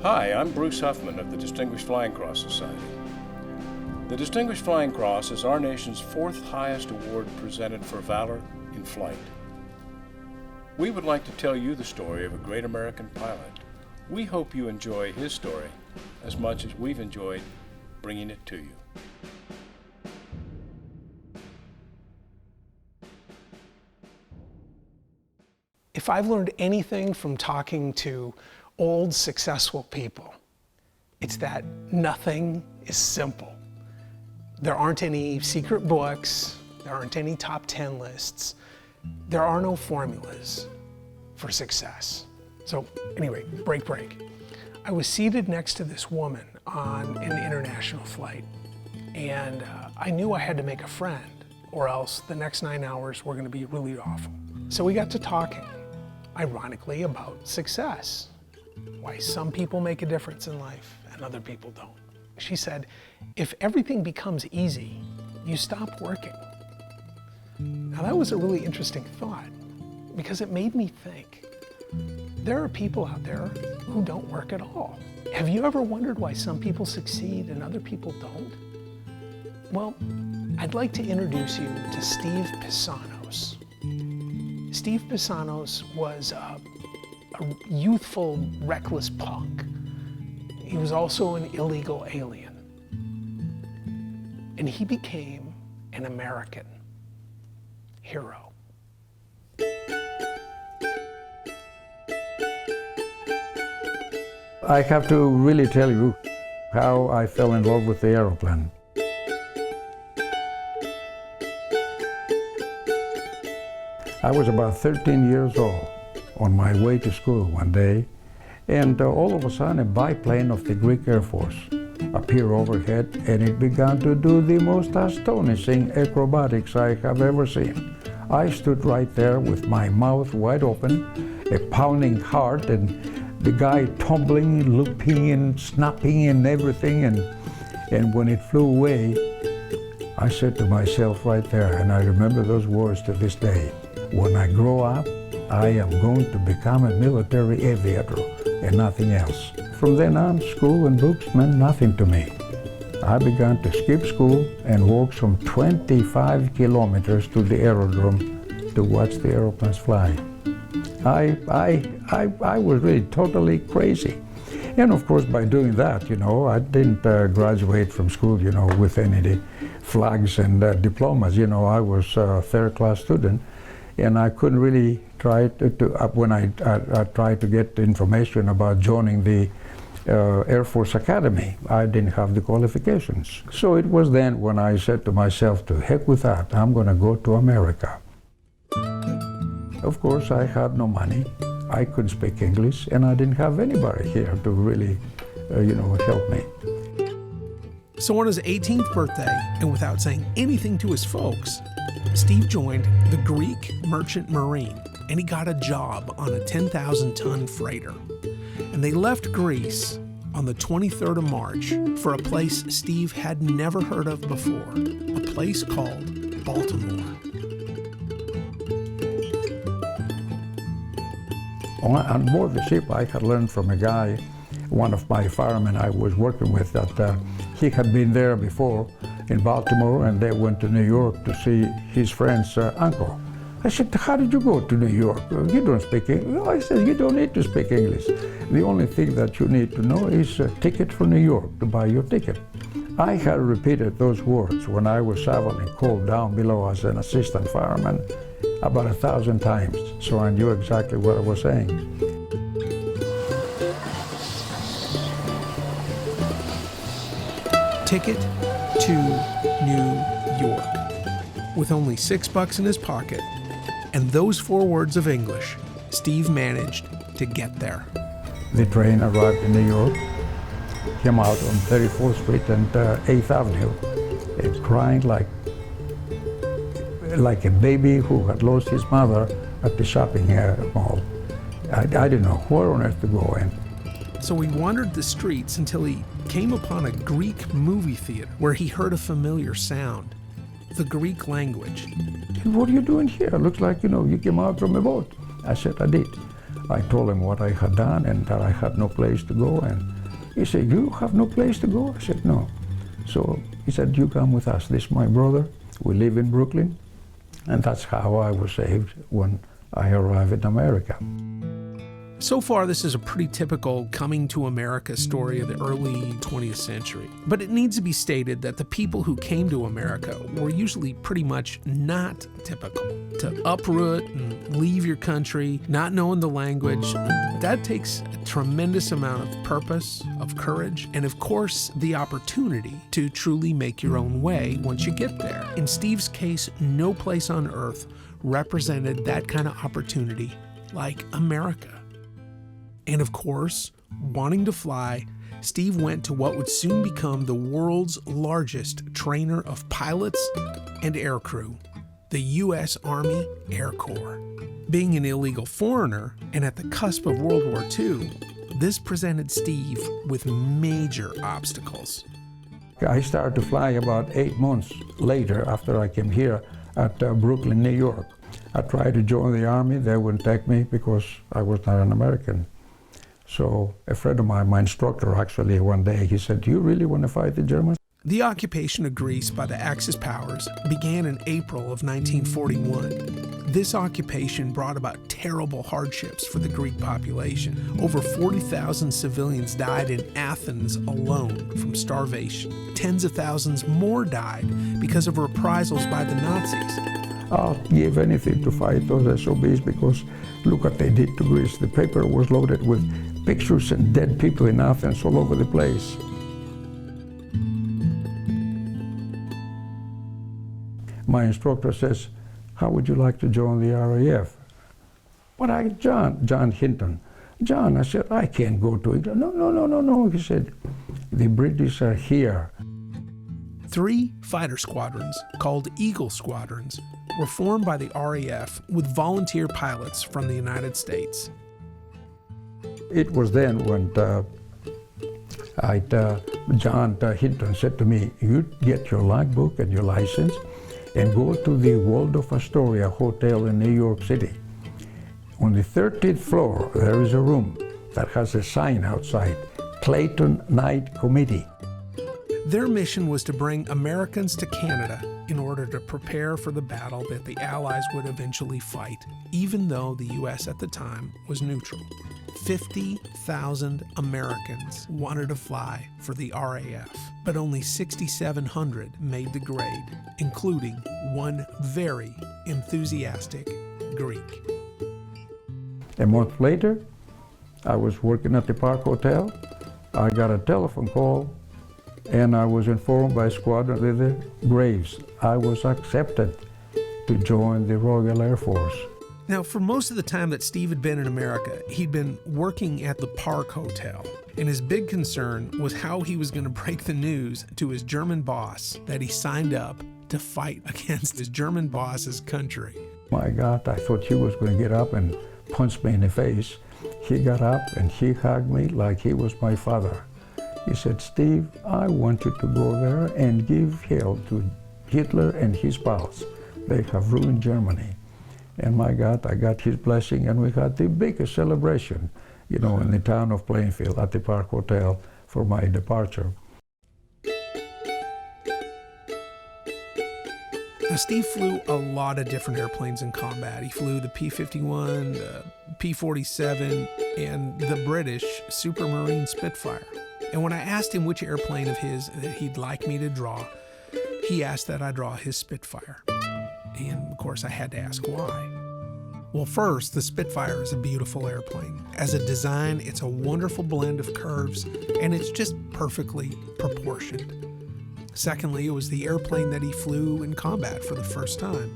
Hi, I'm Bruce Huffman of the Distinguished Flying Cross Society. The Distinguished Flying Cross is our nation's fourth highest award presented for valor in flight. We would like to tell you the story of a great American pilot. We hope you enjoy his story as much as we've enjoyed bringing it to you. If I've learned anything from talking to old, successful people, it's that nothing is simple. There aren't any secret books, there aren't any top 10 lists, there are no formulas for success. So anyway, break. I was seated next to this woman on an international flight, and I knew I had to make a friend, or else the next 9 hours were gonna be really awful. So we got to talking, ironically, about success. Why some people make a difference in life and other people don't. She said, if everything becomes easy, you stop working. Now that was a really interesting thought because it made me think. There are people out there who don't work at all. Have you ever wondered why some people succeed and other people don't? Well, I'd like to introduce you to Steve Pisanos. Steve Pisanos was a youthful, reckless punk. He was also an illegal alien. And he became an American hero. I have to really tell you how I fell in love with the airplane. I was about 13 years old on my way to school one day, and all of a sudden a biplane of the Greek Air Force appeared overhead, and it began to do the most astonishing acrobatics I have ever seen. I stood right there with my mouth wide open, a pounding heart, and the guy tumbling, looping and snapping and everything, and when it flew away, I said to myself right there, and I remember those words to this day, when I grow up, I am going to become a military aviator and nothing else. From then on, school and books meant nothing to me. I began to skip school and walk some 25 kilometers to the aerodrome to watch the airplanes fly. I was really totally crazy. And of course, by doing that, I didn't graduate from school, with any flags and diplomas. I was a third-class student, and I couldn't really try when I tried to get information about joining the Air Force Academy, I didn't have the qualifications. So it was then when I said to myself, to heck with that, I'm going to go to America. Of course, I had no money, I couldn't speak English, and I didn't have anybody here to really, help me. So on his 18th birthday, and without saying anything to his folks, Steve joined the Greek Merchant Marine, and he got a job on a 10,000-ton freighter. And they left Greece on the 23rd of March for a place Steve had never heard of before, a place called Baltimore. On board the ship, I had learned from a guy, one of my firemen I was working with, that he had been there before in Baltimore, and they went to New York to see his friend's uncle. I said, how did you go to New York? You don't speak English. No, I said, you don't need to speak English. The only thing that you need to know is a ticket for New York, to buy your ticket. I had repeated those words when I was traveling cold down below as an assistant fireman about 1,000 times, so I knew exactly what I was saying. Ticket to New York. With only $6 in his pocket and those 4 words of English, Steve managed to get there. The train arrived in New York, came out on 34th Street and 8th Avenue, crying like a baby who had lost his mother at the shopping mall. I didn't know where on earth to go in. So he wandered the streets until he came upon a Greek movie theater where he heard a familiar sound, the Greek language. What are you doing here? Looks like, you came out from a boat. I said, I did. I told him what I had done and that I had no place to go. And he said, "You have no place to go?" I said, "No." So he said, "You come with us. This is my brother. We live in Brooklyn." And that's how I was saved when I arrived in America. So far, this is a pretty typical coming to America story of the early 20th century. But it needs to be stated that the people who came to America were usually pretty much not typical. To uproot and leave your country, not knowing the language, that takes a tremendous amount of purpose, of courage, and of course, the opportunity to truly make your own way once you get there. In Steve's case, no place on earth represented that kind of opportunity like America. And of course, wanting to fly, Steve went to what would soon become the world's largest trainer of pilots and aircrew, the U.S. Army Air Corps. Being an illegal foreigner and at the cusp of World War II, this presented Steve with major obstacles. I started to fly about 8 months later after I came here at Brooklyn, New York. I tried to join the Army. They wouldn't take me because I was not an American. So a friend of mine, my instructor actually, one day, he said, "Do you really want to fight the Germans?" The occupation of Greece by the Axis powers began in April of 1941. This occupation brought about terrible hardships for the Greek population. Over 40,000 civilians died in Athens alone from starvation. Tens of thousands more died because of reprisals by the Nazis. I'll give anything to fight those SOBs because look what they did to Greece. The paper was loaded with pictures and dead people in Athens all over the place. My instructor says, "How would you like to join the RAF?" "But John Hinton." "John," I said, "I can't go to England." No. He said, "The British are here." 3 fighter squadrons, called Eagle Squadrons, were formed by the RAF with volunteer pilots from the United States. It was then when John Hinton said to me, "You get your logbook and your license and go to the Waldorf Astoria Hotel in New York City. On the 13th floor, there is a room that has a sign outside, Clayton Night Committee." Their mission was to bring Americans to Canada in order to prepare for the battle that the Allies would eventually fight, even though the U.S. at the time was neutral. 50,000 Americans wanted to fly for the RAF, but only 6,700 made the grade, including one very enthusiastic Greek. A month later, I was working at the Park Hotel. I got a telephone call and I was informed by Squadron Leader Graves I was accepted to join the Royal Air Force. Now, for most of the time that Steve had been in America, he'd been working at the Park Hotel, and his big concern was how he was going to break the news to his German boss that he signed up to fight against his German boss's country. My God, I thought he was going to get up and punch me in the face. He got up and he hugged me like he was my father. He said, "Steve, I want you to go there and give hell to Hitler and his pals. They have ruined Germany." And my God, I got his blessing, and we had the biggest celebration, in the town of Plainfield at the Park Hotel for my departure. Now, Steve flew a lot of different airplanes in combat. He flew the P-51, the P-47, and the British Supermarine Spitfire. And when I asked him which airplane of his that he'd like me to draw, he asked that I draw his Spitfire. And of course, I had to ask why. Well, first, the Spitfire is a beautiful airplane. As a design, it's a wonderful blend of curves, and it's just perfectly proportioned. Secondly, it was the airplane that he flew in combat for the first time.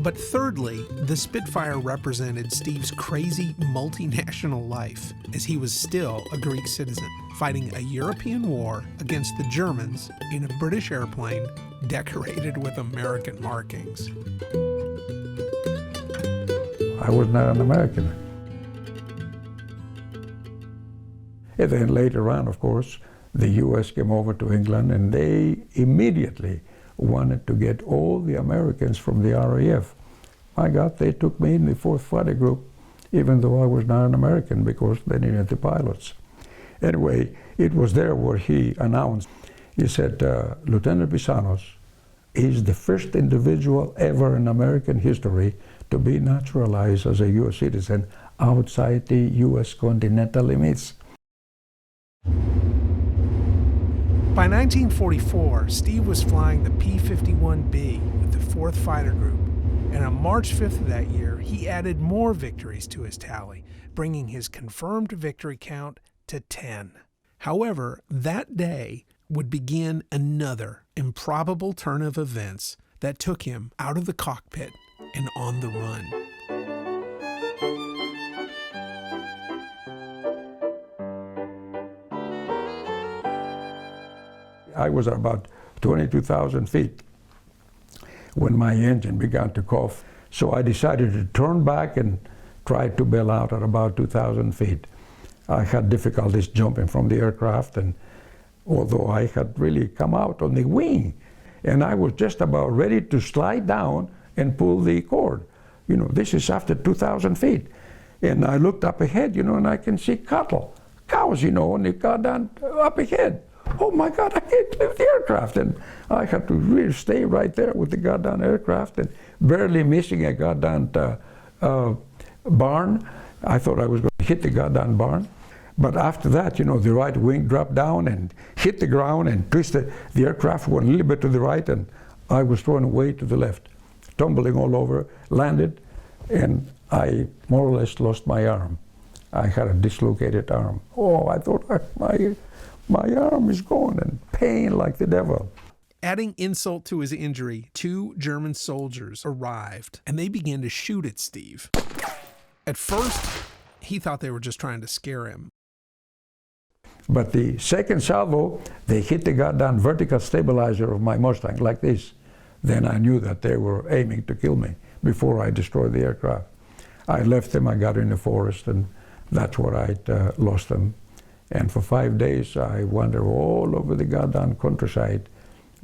But thirdly, the Spitfire represented Steve's crazy multinational life, as he was still a Greek citizen, fighting a European war against the Germans in a British airplane decorated with American markings. I was not an American. And then later on, of course, the U.S. came over to England, and they immediately wanted to get all the Americans from the RAF. My God, they took me in the 4th Fighter Group, even though I was not an American because they needed the pilots. Anyway, it was there where he announced, he said, Lieutenant Pisanos is the first individual ever in American history to be naturalized as a U.S. citizen outside the U.S. continental limits. By 1944, Steve was flying the P-51B with the 4th Fighter Group, and on March 5th of that year, he added more victories to his tally, bringing his confirmed victory count to 10. However, that day would begin another improbable turn of events that took him out of the cockpit and on the run. I was at about 22,000 feet when my engine began to cough. So I decided to turn back and try to bail out at about 2,000 feet. I had difficulties jumping from the aircraft, and although I had really come out on the wing, and I was just about ready to slide down and pull the cord. You know, this is after 2,000 feet. And I looked up ahead, you know, and I can see cows, you know, and they got down up ahead. Oh my God, I can't leave the aircraft. And I had to really stay right there with the goddamn aircraft and barely missing a goddamn barn. I thought I was going to hit the goddamn barn. But after that, you know, the right wing dropped down and hit the ground and twisted. The aircraft went a little bit to the right, and I was thrown away to the left, tumbling all over, landed, and I more or less lost my arm. I had a dislocated arm. Oh, I thought my arm is gone, and pain like the devil. Adding insult to his injury, 2 German soldiers arrived, and they began to shoot at Steve. At first, he thought they were just trying to scare him. But the second salvo, they hit the goddamn vertical stabilizer of my Mustang like this. Then I knew that they were aiming to kill me before I destroyed the aircraft. I left them, I got in the forest, and that's where I lost them. And for 5 days, I wandered all over the goddamn countryside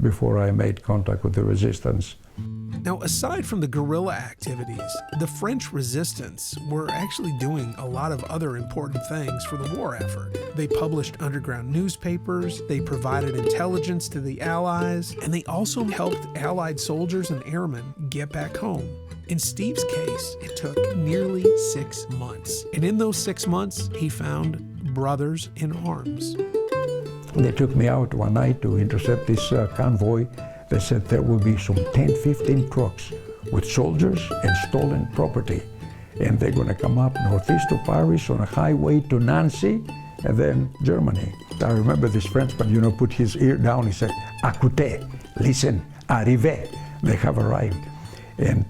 before I made contact with the resistance. Now, aside from the guerrilla activities, the French resistance were actually doing a lot of other important things for the war effort. They published underground newspapers, they provided intelligence to the Allies, and they also helped Allied soldiers and airmen get back home. In Steve's case, it took nearly 6 months. And in those 6 months, he found brothers in arms. They took me out one night to intercept this convoy. They said there will be some 10, 15 trucks with soldiers and stolen property. And they're going to come up northeast of Paris on a highway to Nancy and then Germany. I remember this Frenchman, you know, put his ear down. He said, "Écoutez, listen, arrivez, they have arrived." And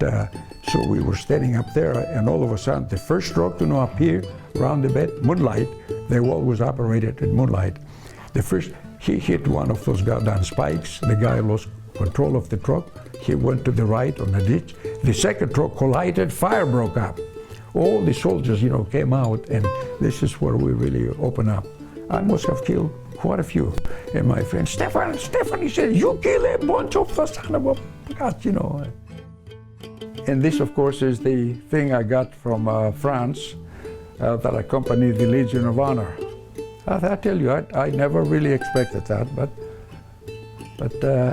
so we were standing up there, and all of a sudden, the first truck to appear around the bed, moonlight, they always operated at moonlight. The first, he hit one of those goddamn spikes. The guy lost control of the truck. He went to the right on the ditch. The second truck collided, fire broke up. All the soldiers, you know, came out, and this is where we really opened up. I must have killed quite a few. And my friend, Stefan, he said, "You kill a bunch of the son of a God," you know. And this, of course, is the thing I got from France that accompanied the Legion of Honor. I tell you, I never really expected that, but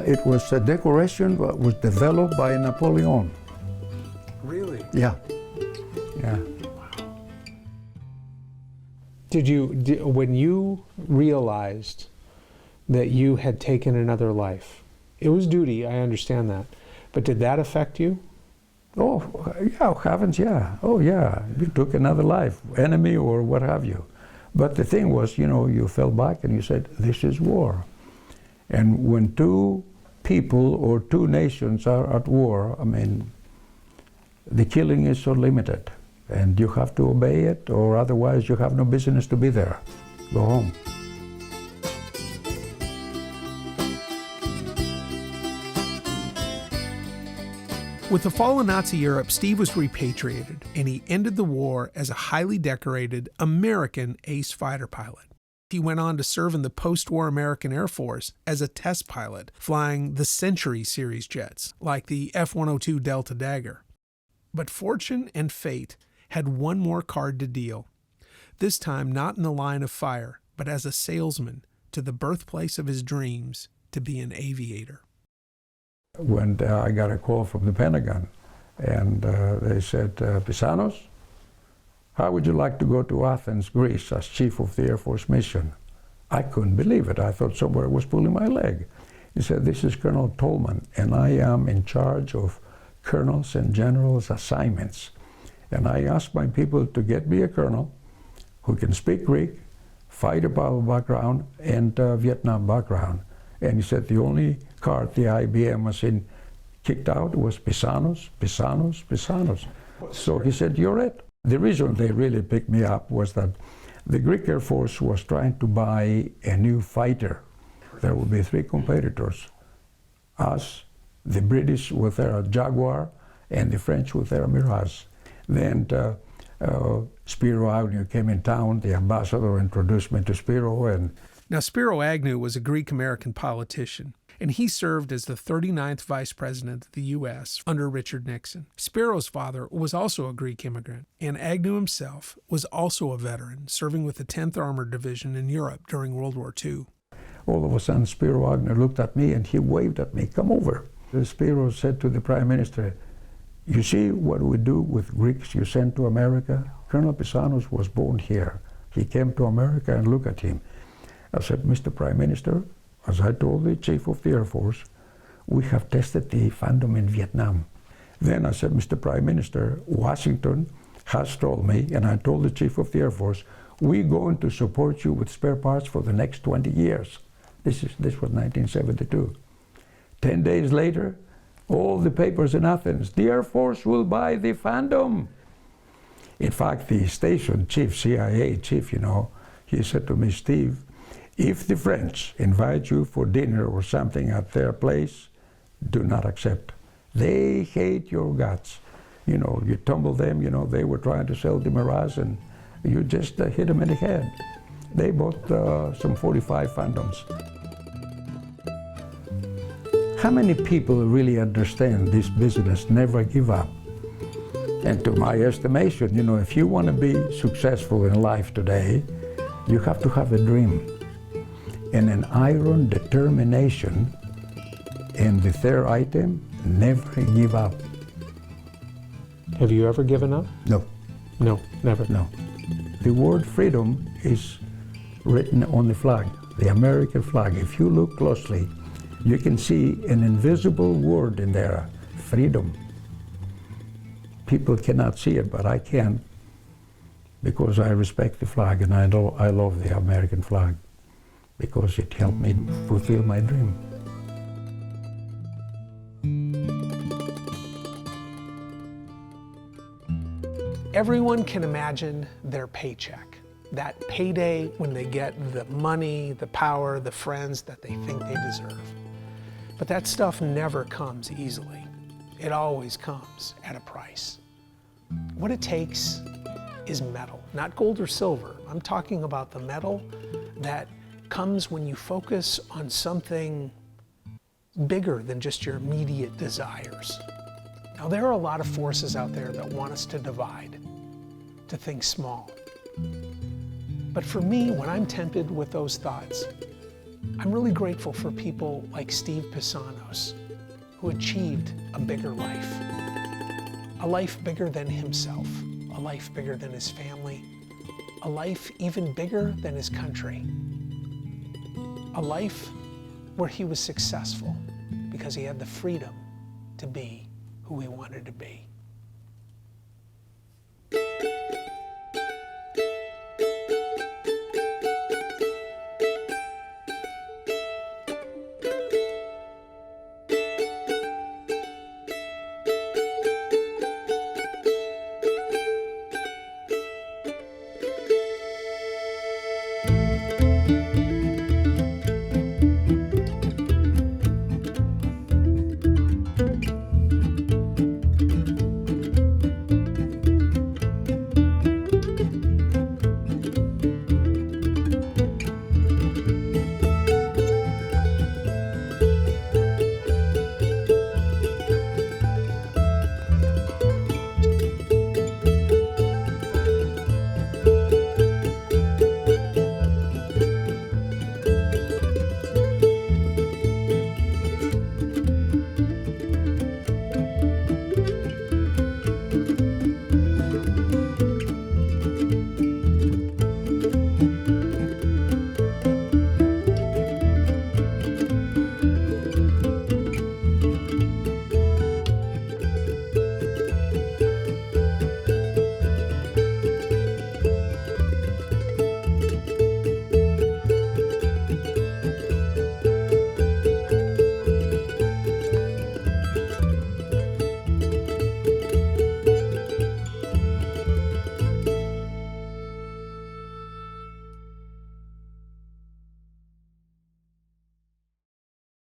it was a decoration that was developed by Napoleon. Really? Yeah. Yeah. When you realized that you had taken another life, it was duty, I understand that, but did that affect you? Oh, yeah, heavens, yeah. Oh, yeah, you took another life, enemy or what have you. But the thing was, you know, you fell back and you said, this is war. And when 2 people or 2 nations are at war, I mean, the killing is so limited. And you have to obey it, or otherwise you have no business to be there. Go home. With the fall of Nazi Europe, Steve was repatriated, and he ended the war as a highly decorated American ace fighter pilot. He went on to serve in the post-war American Air Force as a test pilot, flying the Century series jets, like the F-102 Delta Dagger. But fortune and fate had one more card to deal. This time not in the line of fire, but as a salesman to the birthplace of his dreams, to be an aviator. When I got a call from the Pentagon, and they said, Pisanos, how would you like to go to Athens, Greece, as chief of the Air Force mission? I couldn't believe it. I thought somebody was pulling my leg. He said, this is Colonel Tolman, and I am in charge of colonels and generals' assignments. And I asked my people to get me a colonel who can speak Greek, fighter pilot background, and Vietnam background. And he said the only card the IBM machine kicked out was Pisanos, Pisanos, Pisanos. So he said, you're it. The reason they really picked me up was that the Greek Air Force was trying to buy a new fighter. There would be three competitors: us, the British with their Jaguar, and the French with their Mirage. Then Spiro Agnew came in town. The ambassador introduced me to Spiro. And now, Spiro Agnew was a Greek-American politician, and he served as the 39th Vice President of the U.S. under Richard Nixon. Spiro's father was also a Greek immigrant, and Agnew himself was also a veteran, serving with the 10th Armored Division in Europe during World War II. All of a sudden, Spiro Agnew looked at me and he waved at me, come over. Spiro said to the Prime Minister, you see what we do with Greeks you send to America? Colonel Pisanos was born here. He came to America, and look at him. I said, Mr. Prime Minister, as I told the Chief of the Air Force, we have tested the Phantom in Vietnam. Then I said, Mr. Prime Minister, Washington has told me, and I told the Chief of the Air Force, we're going to support you with spare parts for the next 20 years. This was 1972. 10 days later, all the papers in Athens, the Air Force will buy the Phantom. In fact, the station chief, CIA chief, he said to me, Steve, if the French invite you for dinner or something at their place, do not accept. They hate your guts. You tumble them, they were trying to sell the Mirage, and you just hit them in the head. They bought some 45 Phantoms. How many people really understand this business, never give up? And to my estimation, if you want to be successful in life today, you have to have a dream and an iron determination. And the third item, never give up. Have you ever given up? No. No, never. No. The word freedom is written on the flag, the American flag. If you look closely, you can see an invisible word in there, freedom. People cannot see it, but I can, because I respect the flag, and I love the American flag, because it helped me fulfill my dream. Everyone can imagine their paycheck, that payday when they get the money, the power, the friends that they think they deserve. But that stuff never comes easily. It always comes at a price. What it takes is metal, not gold or silver. I'm talking about the metal that comes when you focus on something bigger than just your immediate desires. Now, there are a lot of forces out there that want us to divide, to think small. But for me, when I'm tempted with those thoughts, I'm really grateful for people like Steve Pisanos, who achieved a bigger life. A life bigger than himself, a life bigger than his family, a life even bigger than his country. A life where he was successful because he had the freedom to be who he wanted to be.